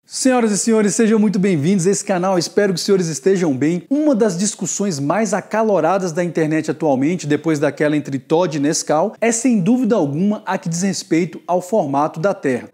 Senhoras e senhores, sejam muito bem-vindos a esse canal, espero que os senhores estejam bem. Uma das discussões mais acaloradas da internet atualmente, depois daquela entre Todd e Nescau, é sem dúvida alguma a que diz respeito ao formato da Terra.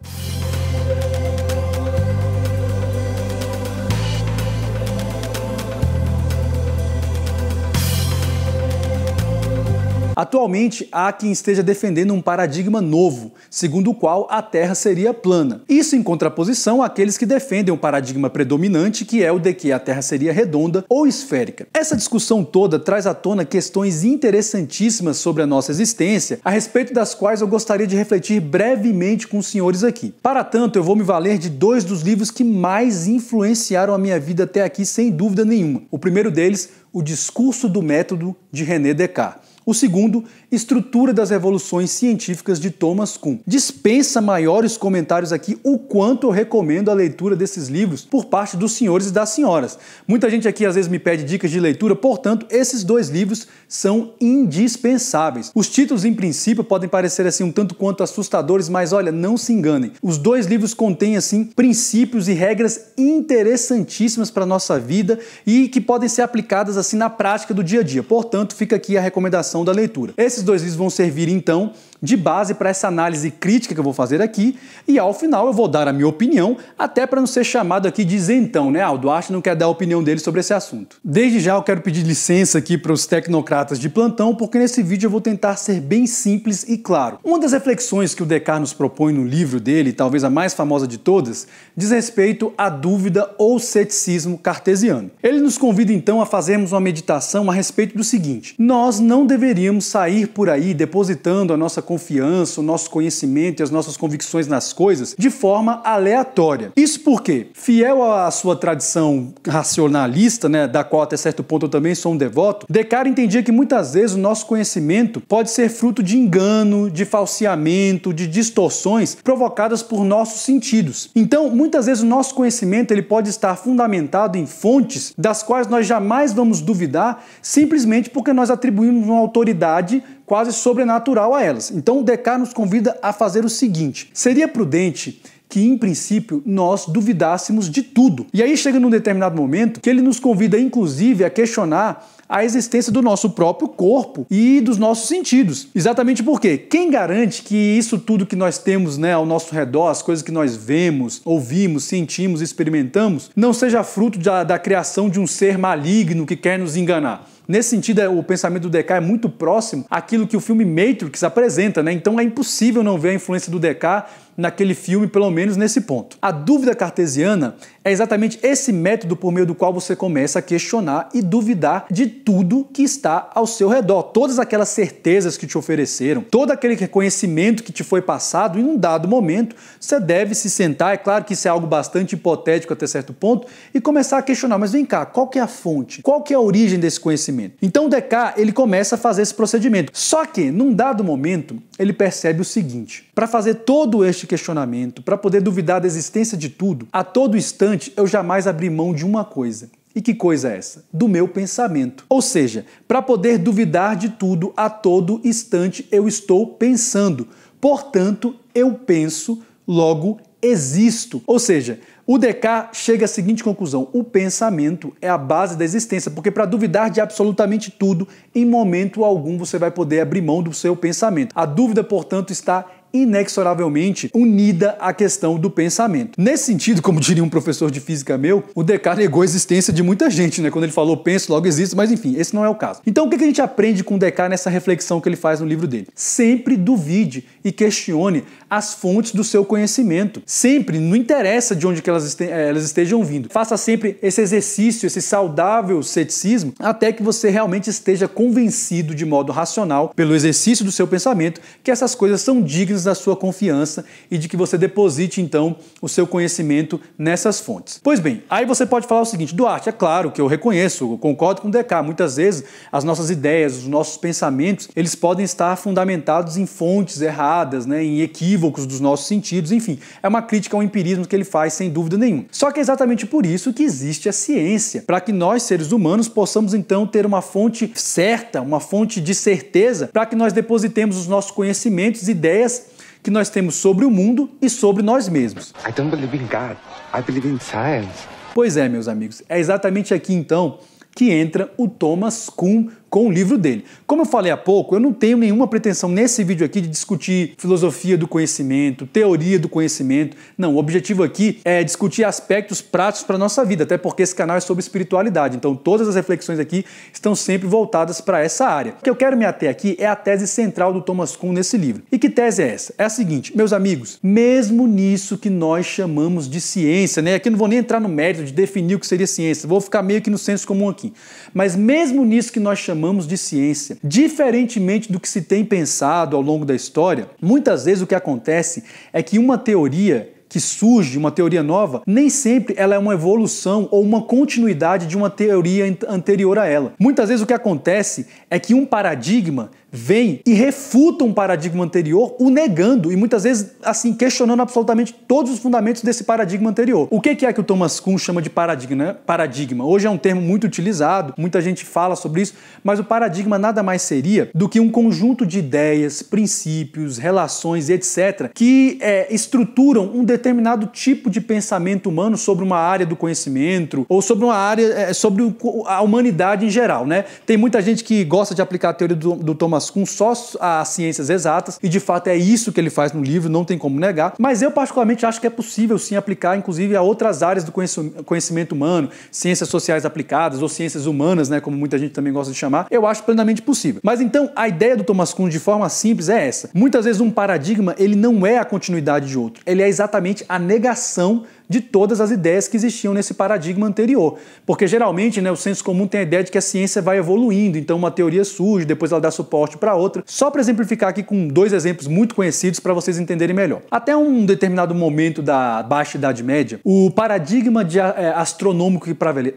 Atualmente, há quem esteja defendendo um paradigma novo, segundo o qual a Terra seria plana. Isso em contraposição àqueles que defendem um paradigma predominante, que é o de que a Terra seria redonda ou esférica. Essa discussão toda traz à tona questões interessantíssimas sobre a nossa existência, a respeito das quais eu gostaria de refletir brevemente com os senhores aqui. Para tanto, eu vou me valer de dois dos livros que mais influenciaram a minha vida até aqui, sem dúvida nenhuma. O primeiro deles, O Discurso do Método, de René Descartes. O segundo, Estrutura das Revoluções Científicas, de Thomas Kuhn. Dispensa maiores comentários aqui o quanto eu recomendo a leitura desses livros por parte dos senhores e das senhoras. Muita gente aqui às vezes me pede dicas de leitura, portanto, esses dois livros são indispensáveis. Os títulos, em princípio, podem parecer assim um tanto quanto assustadores, mas olha, não se enganem. Os dois livros contêm assim princípios e regras interessantíssimas para a nossa vida e que podem ser aplicadas assim na prática do dia a dia. Portanto, fica aqui a recomendação da leitura. Esses dois livros vão servir então de base para essa análise crítica que eu vou fazer aqui e ao final eu vou dar a minha opinião, até para não ser chamado aqui de isentão, né? O Duarte não quer dar a opinião dele sobre esse assunto. Desde já eu quero pedir licença aqui para os tecnocratas de plantão, porque nesse vídeo eu vou tentar ser bem simples e claro. Uma das reflexões que o Descartes nos propõe no livro dele, talvez a mais famosa de todas, diz respeito à dúvida ou ceticismo cartesiano. Ele nos convida então a fazermos uma meditação a respeito do seguinte: nós não deveríamos sair por aí depositando a nossa confiança, o nosso conhecimento e as nossas convicções nas coisas de forma aleatória. Isso porque, fiel à sua tradição racionalista, né, da qual até certo ponto eu também sou um devoto, Descartes entendia que muitas vezes o nosso conhecimento pode ser fruto de engano, de falseamento, de distorções provocadas por nossos sentidos. Então, muitas vezes o nosso conhecimento ele pode estar fundamentado em fontes das quais nós jamais vamos duvidar, simplesmente porque nós atribuímos uma autoridade quase sobrenatural a elas. Então, Descartes nos convida a fazer o seguinte: seria prudente que, em princípio, nós duvidássemos de tudo. E aí chega num determinado momento que ele nos convida, inclusive, a questionar a existência do nosso próprio corpo e dos nossos sentidos. Exatamente porque quem garante que isso tudo que nós temos, né, ao nosso redor, as coisas que nós vemos, ouvimos, sentimos, experimentamos, não seja fruto da criação de um ser maligno que quer nos enganar? Nesse sentido, o pensamento do Descartes é muito próximo àquilo que o filme Matrix apresenta, né? Então é impossível não ver a influência do Descartes naquele filme, pelo menos nesse ponto. A dúvida cartesiana é exatamente esse método por meio do qual você começa a questionar e duvidar de tudo que está ao seu redor. Todas aquelas certezas que te ofereceram, todo aquele conhecimento que te foi passado, em um dado momento, você deve se sentar, é claro que isso é algo bastante hipotético até certo ponto, e começar a questionar, mas vem cá, qual que é a fonte? Qual que é a origem desse conhecimento? Então Descartes, ele começa a fazer esse procedimento. Só que, num dado momento, ele percebe o seguinte: para fazer todo este questionamento, para poder duvidar da existência de tudo, a todo instante eu jamais abri mão de uma coisa. E que coisa é essa? Do meu pensamento. Ou seja, para poder duvidar de tudo, a todo instante eu estou pensando. Portanto, eu penso, logo existo. Ou seja, o Descartes chega à seguinte conclusão: o pensamento é a base da existência, porque para duvidar de absolutamente tudo, em momento algum você vai poder abrir mão do seu pensamento. A dúvida, portanto, está inexoravelmente unida à questão do pensamento. Nesse sentido, como diria um professor de física meu, o Descartes negou a existência de muita gente, né? Quando ele falou penso, logo existe, mas enfim, esse não é o caso. Então o que a gente aprende com o Descartes nessa reflexão que ele faz no livro dele? Sempre duvide e questione as fontes do seu conhecimento. Sempre, não interessa de onde que elas estejam vindo. Faça sempre esse exercício, esse saudável ceticismo, até que você realmente esteja convencido de modo racional, pelo exercício do seu pensamento, que essas coisas são dignas da sua confiança e de que você deposite então o seu conhecimento nessas fontes. Pois bem, aí você pode falar o seguinte: Duarte, é claro que eu reconheço, eu concordo com o Descartes, muitas vezes as nossas ideias, os nossos pensamentos, eles podem estar fundamentados em fontes erradas, né, em equívocos dos nossos sentidos, enfim, é uma crítica ao empirismo que ele faz sem dúvida nenhuma. Só que é exatamente por isso que existe a ciência, para que nós, seres humanos, possamos então ter uma fonte certa, uma fonte de certeza, para que nós depositemos os nossos conhecimentos, ideias que nós temos sobre o mundo e sobre nós mesmos. I don't believe in God. I believe in science. Pois é, meus amigos, é exatamente aqui então que entra o Thomas Kuhn com o livro dele. Como eu falei há pouco, eu não tenho nenhuma pretensão nesse vídeo aqui de discutir filosofia do conhecimento, teoria do conhecimento. Não, o objetivo aqui é discutir aspectos práticos para a nossa vida, até porque esse canal é sobre espiritualidade. Então todas as reflexões aqui estão sempre voltadas para essa área. O que eu quero me ater aqui é a tese central do Thomas Kuhn nesse livro. E que tese é essa? É a seguinte, meus amigos, mesmo nisso que nós chamamos de ciência, né? Aqui eu não vou nem entrar no mérito de definir o que seria ciência, vou ficar meio que no senso comum aqui. Mas mesmo nisso que nós chamamos de ciência, diferentemente do que se tem pensado ao longo da história, muitas vezes o que acontece é que uma teoria que surge, uma teoria nova, nem sempre ela é uma evolução ou uma continuidade de uma teoria anterior a ela. Muitas vezes o que acontece é que um paradigma vem e refuta um paradigma anterior, o negando e muitas vezes assim questionando absolutamente todos os fundamentos desse paradigma anterior. O que é que o Thomas Kuhn chama de paradigma, né? Paradigma. Hoje é um termo muito utilizado, muita gente fala sobre isso, mas o paradigma nada mais seria do que um conjunto de ideias, princípios, relações e etc. que estruturam um determinado tipo de pensamento humano sobre uma área do conhecimento ou sobre uma área, sobre a humanidade em geral, né? Tem muita gente que gosta de aplicar a teoria do Thomas Kuhn só as ciências exatas, e de fato é isso que ele faz no livro, não tem como negar, mas eu particularmente acho que é possível sim aplicar inclusive a outras áreas do conhecimento humano, ciências sociais aplicadas ou ciências humanas, né, como muita gente também gosta de chamar, eu acho plenamente possível. Mas então a ideia do Thomas Kuhn de forma simples é essa. Muitas vezes um paradigma ele não é a continuidade de outro, ele é exatamente a negação de todas as ideias que existiam nesse paradigma anterior. Porque geralmente, né, o senso comum tem a ideia de que a ciência vai evoluindo, então uma teoria surge, depois ela dá suporte para outra. Só para exemplificar aqui com dois exemplos muito conhecidos para vocês entenderem melhor. Até um determinado momento da Baixa Idade Média, o paradigma astronômico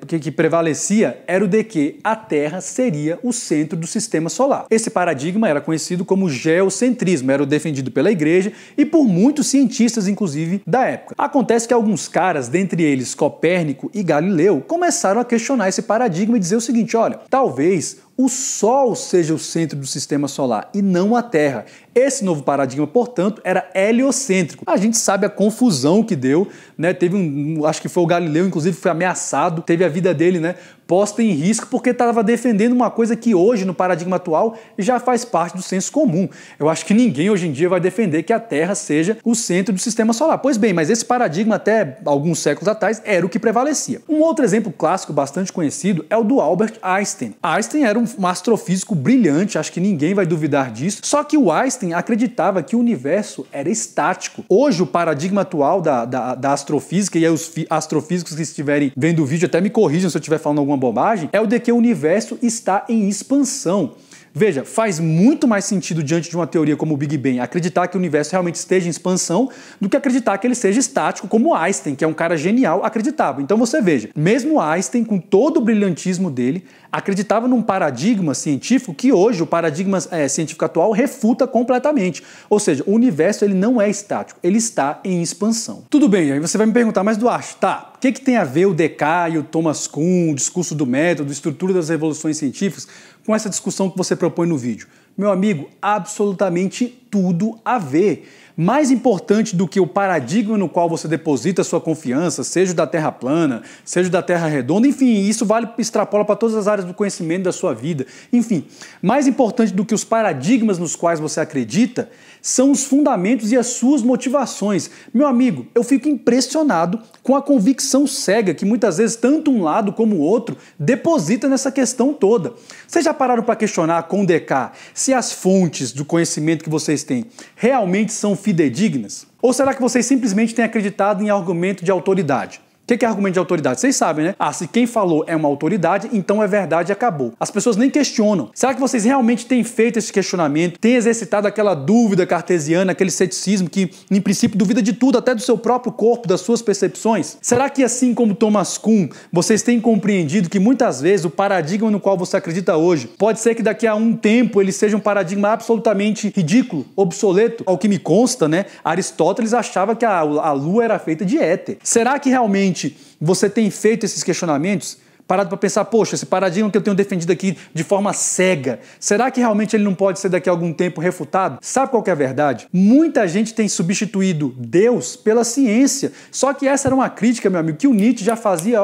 que prevalecia era o de que a Terra seria o centro do sistema solar. Esse paradigma era conhecido como geocentrismo, era defendido pela Igreja e por muitos cientistas, inclusive, da época. Acontece que alguns caras, dentre eles Copérnico e Galileu, começaram a questionar esse paradigma e dizer o seguinte, olha, talvez o Sol seja o centro do sistema solar e não a Terra. Esse novo paradigma, portanto, era heliocêntrico. A gente sabe a confusão que deu, né? Teve acho que foi o Galileu, inclusive foi ameaçado, teve a vida dele, né, posta em risco porque estava defendendo uma coisa que hoje, no paradigma atual, já faz parte do senso comum. Eu acho que ninguém hoje em dia vai defender que a Terra seja o centro do sistema solar. Pois bem, mas esse paradigma até alguns séculos atrás era o que prevalecia. Um outro exemplo clássico bastante conhecido é o do Albert Einstein. Einstein era um astrofísico brilhante, acho que ninguém vai duvidar disso, só que o Einstein acreditava que o universo era estático. Hoje o paradigma atual da astrofísica, e aí os astrofísicos que estiverem vendo o vídeo até me corrijam se eu estiver falando alguma bobagem, é o de que o universo está em expansão. Veja, faz muito mais sentido diante de uma teoria como o Big Bang acreditar que o universo realmente esteja em expansão do que acreditar que ele seja estático, como Einstein, que é um cara genial, acreditava. Então você veja, mesmo Einstein, com todo o brilhantismo dele, acreditava num paradigma científico que hoje o paradigma científico atual refuta completamente. Ou seja, o universo ele não é estático, ele está em expansão. Tudo bem, aí você vai me perguntar, mas Duarte, tá, o que tem a ver o Descartes e o Thomas Kuhn, o discurso do método, a estrutura das revoluções científicas, com essa discussão que você propõe no vídeo? Meu amigo, absolutamente tudo a ver. Mais importante do que o paradigma no qual você deposita a sua confiança, seja o da Terra plana, seja o da Terra redonda, enfim, isso extrapola para todas as áreas do conhecimento da sua vida. Enfim, mais importante do que os paradigmas nos quais você acredita são os fundamentos e as suas motivações. Meu amigo, eu fico impressionado com a convicção cega que muitas vezes tanto um lado como o outro deposita nessa questão toda. Vocês já pararam para questionar com o Descartes se as fontes do conhecimento que vocês têm realmente são fidedignas? Ou será que vocês simplesmente têm acreditado em argumento de autoridade? O que é argumento de autoridade? Vocês sabem, né? Ah, se quem falou é uma autoridade, então é verdade e acabou. As pessoas nem questionam. Será que vocês realmente têm feito esse questionamento? Têm exercitado aquela dúvida cartesiana, aquele ceticismo que, em princípio, duvida de tudo, até do seu próprio corpo, das suas percepções? Será que, assim como Thomas Kuhn, vocês têm compreendido que muitas vezes o paradigma no qual você acredita hoje pode ser que daqui a um tempo ele seja um paradigma absolutamente ridículo, obsoleto? Ao que me consta, né? Aristóteles achava que a Lua era feita de éter. Será que realmente você tem feito esses questionamentos? Parado para pensar, poxa, esse paradigma que eu tenho defendido aqui de forma cega, será que realmente ele não pode ser daqui a algum tempo refutado? Sabe qual que é a verdade? Muita gente tem substituído Deus pela ciência. Só que essa era uma crítica, meu amigo, que o Nietzsche já fazia,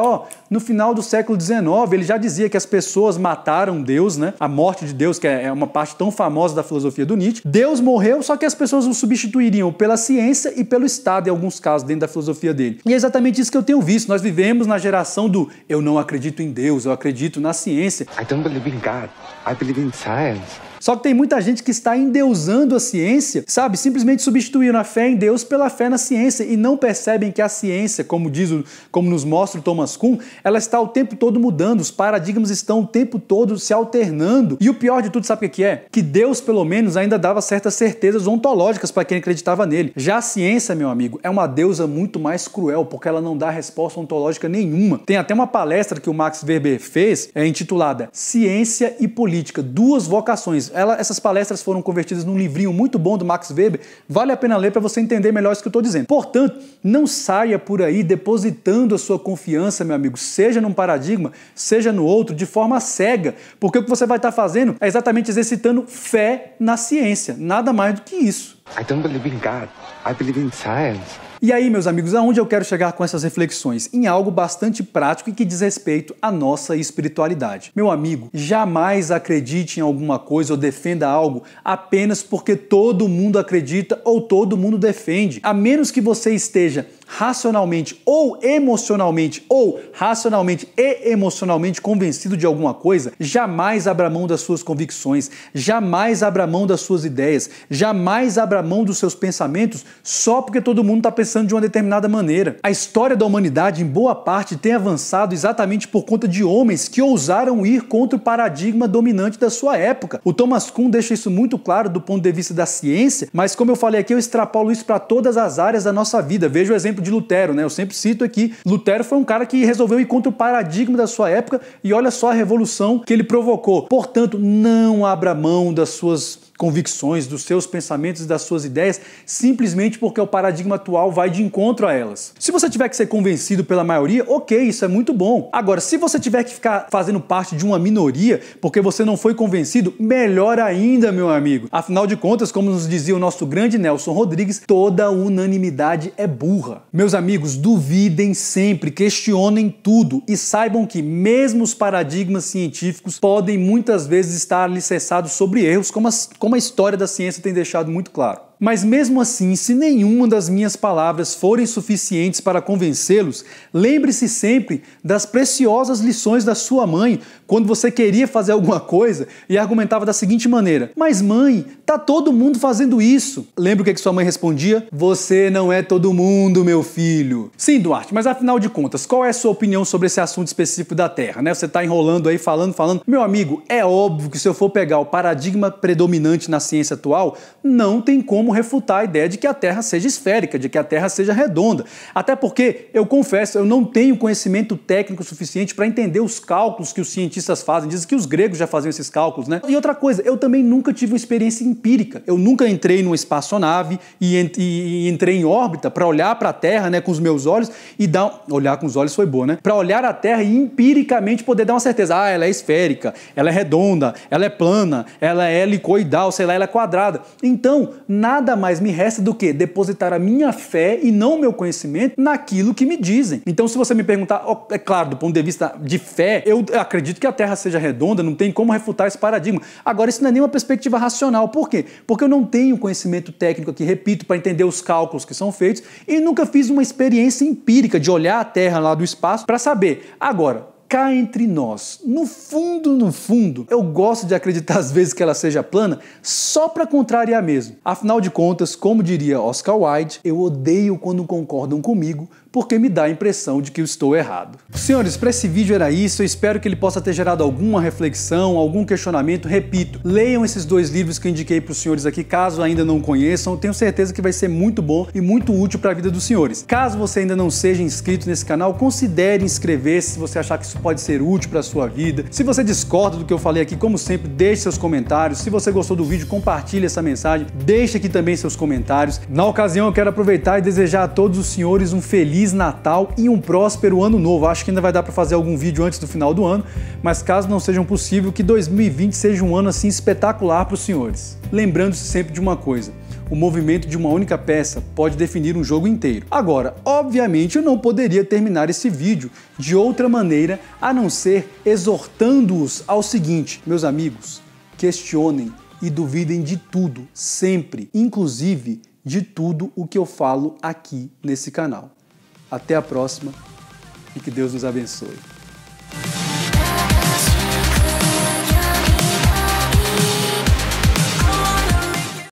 no final do século XIX. Ele já dizia que as pessoas mataram Deus, né? A morte de Deus, que é uma parte tão famosa da filosofia do Nietzsche. Deus morreu, só que as pessoas o substituiriam pela ciência e pelo Estado, em alguns casos, dentro da filosofia dele. E é exatamente isso que eu tenho visto. Nós vivemos na geração do eu não acredito em Deus, eu acredito na ciência. I don't believe in God. I believe in science. Só que tem muita gente que está endeusando a ciência, sabe? Simplesmente substituindo a fé em Deus pela fé na ciência e não percebem que a ciência, como nos mostra o Thomas Kuhn, ela está o tempo todo mudando, os paradigmas estão o tempo todo se alternando. E o pior de tudo, sabe o que é? Que Deus, pelo menos, ainda dava certas certezas ontológicas para quem acreditava nele. Já a ciência, meu amigo, é uma deusa muito mais cruel, porque ela não dá resposta ontológica nenhuma. Tem até uma palestra que o Max Weber fez, intitulada Ciência e Política, duas vocações. Essas palestras foram convertidas num livrinho muito bom do Max Weber, vale a pena ler para você entender melhor isso que eu estou dizendo. Portanto, não saia por aí depositando a sua confiança, meu amigo, seja num paradigma, seja no outro, de forma cega, porque o que você vai estar fazendo é exatamente exercitando fé na ciência, nada mais do que isso. I don't believe in God. I believe in science. E aí, meus amigos, aonde eu quero chegar com essas reflexões? Em algo bastante prático e que diz respeito à nossa espiritualidade. Meu amigo, jamais acredite em alguma coisa ou defenda algo apenas porque todo mundo acredita ou todo mundo defende. A menos que você esteja racionalmente e emocionalmente convencido de alguma coisa, jamais abra mão das suas convicções, jamais abra mão das suas ideias, jamais abra mão dos seus pensamentos só porque todo mundo está pensando de uma determinada maneira. A história da humanidade, em boa parte, tem avançado exatamente por conta de homens que ousaram ir contra o paradigma dominante da sua época. O Thomas Kuhn deixa isso muito claro do ponto de vista da ciência, mas como eu falei aqui, eu extrapolo isso para todas as áreas da nossa vida. Veja o exemplo de Lutero, né? Eu sempre cito aqui, Lutero foi um cara que resolveu ir contra o paradigma da sua época e olha só a revolução que ele provocou. Portanto, não abra mão das suas convicções, dos seus pensamentos e das suas ideias, simplesmente porque o paradigma atual vai de encontro a elas. Se você tiver que ser convencido pela maioria, ok, isso é muito bom. Agora, se você tiver que ficar fazendo parte de uma minoria porque você não foi convencido, melhor ainda, meu amigo. Afinal de contas, como nos dizia o nosso grande Nelson Rodrigues, toda unanimidade é burra. Meus amigos, duvidem sempre, questionem tudo e saibam que mesmo os paradigmas científicos podem muitas vezes estar alicerçados sobre erros, como a história da ciência tem deixado muito claro. Mas mesmo assim, se nenhuma das minhas palavras forem suficientes para convencê-los, lembre-se sempre das preciosas lições da sua mãe quando você queria fazer alguma coisa e argumentava da seguinte maneira: mas mãe, tá todo mundo fazendo isso. Lembra o que sua mãe respondia? Você não é todo mundo, meu filho. Sim, Duarte, mas afinal de contas, qual é a sua opinião sobre esse assunto específico da Terra, né? Você tá enrolando aí, falando. Meu amigo, é óbvio que se eu for pegar o paradigma predominante na ciência atual, não tem como refutar a ideia de que a Terra seja esférica, de que a Terra seja redonda. Até porque, eu confesso, eu não tenho conhecimento técnico suficiente para entender os cálculos que os cientistas fazem. Dizem que os gregos já faziam esses cálculos, né? E outra coisa, eu também nunca tive uma experiência empírica. Eu nunca entrei numa espaçonave e entrei em órbita para olhar para a Terra, né, com os meus olhos e olhar com os olhos foi boa, né? Para olhar a Terra e empiricamente poder dar uma certeza. Ah, ela é esférica, ela é redonda, ela é plana, ela é helicoidal, sei lá, ela é quadrada. Então, nada mais me resta do que depositar a minha fé e não o meu conhecimento naquilo que me dizem. Então, se você me perguntar, é claro, do ponto de vista de fé, eu acredito que a Terra seja redonda, não tem como refutar esse paradigma. Agora, isso não é nenhuma perspectiva racional. Por quê? Porque eu não tenho conhecimento técnico aqui, repito, para entender os cálculos que são feitos e nunca fiz uma experiência empírica de olhar a Terra lá do espaço para saber. Agora, cá entre nós, no fundo, eu gosto de acreditar às vezes que ela seja plana só para contrariar mesmo. Afinal de contas, como diria Oscar Wilde, eu odeio quando concordam comigo porque me dá a impressão de que eu estou errado. Senhores, para esse vídeo era isso, eu espero que ele possa ter gerado alguma reflexão, algum questionamento. Repito, leiam esses dois livros que eu indiquei para os senhores aqui, caso ainda não conheçam, eu tenho certeza que vai ser muito bom e muito útil para a vida dos senhores. Caso você ainda não seja inscrito nesse canal, considere inscrever-se se você achar que isso pode ser útil para a sua vida. Se você discorda do que eu falei aqui, como sempre, deixe seus comentários. Se você gostou do vídeo, compartilhe essa mensagem, deixe aqui também seus comentários. Na ocasião, eu quero aproveitar e desejar a todos os senhores um feliz Feliz Natal e um próspero Ano Novo. Acho que ainda vai dar para fazer algum vídeo antes do final do ano, mas caso não seja possível, que 2020 seja um ano assim espetacular para os senhores. Lembrando-se sempre de uma coisa: o movimento de uma única peça pode definir um jogo inteiro. Agora, obviamente, eu não poderia terminar esse vídeo de outra maneira a não ser exortando-os ao seguinte: meus amigos, questionem e duvidem de tudo, sempre, inclusive de tudo o que eu falo aqui nesse canal. Até a próxima e que Deus nos abençoe.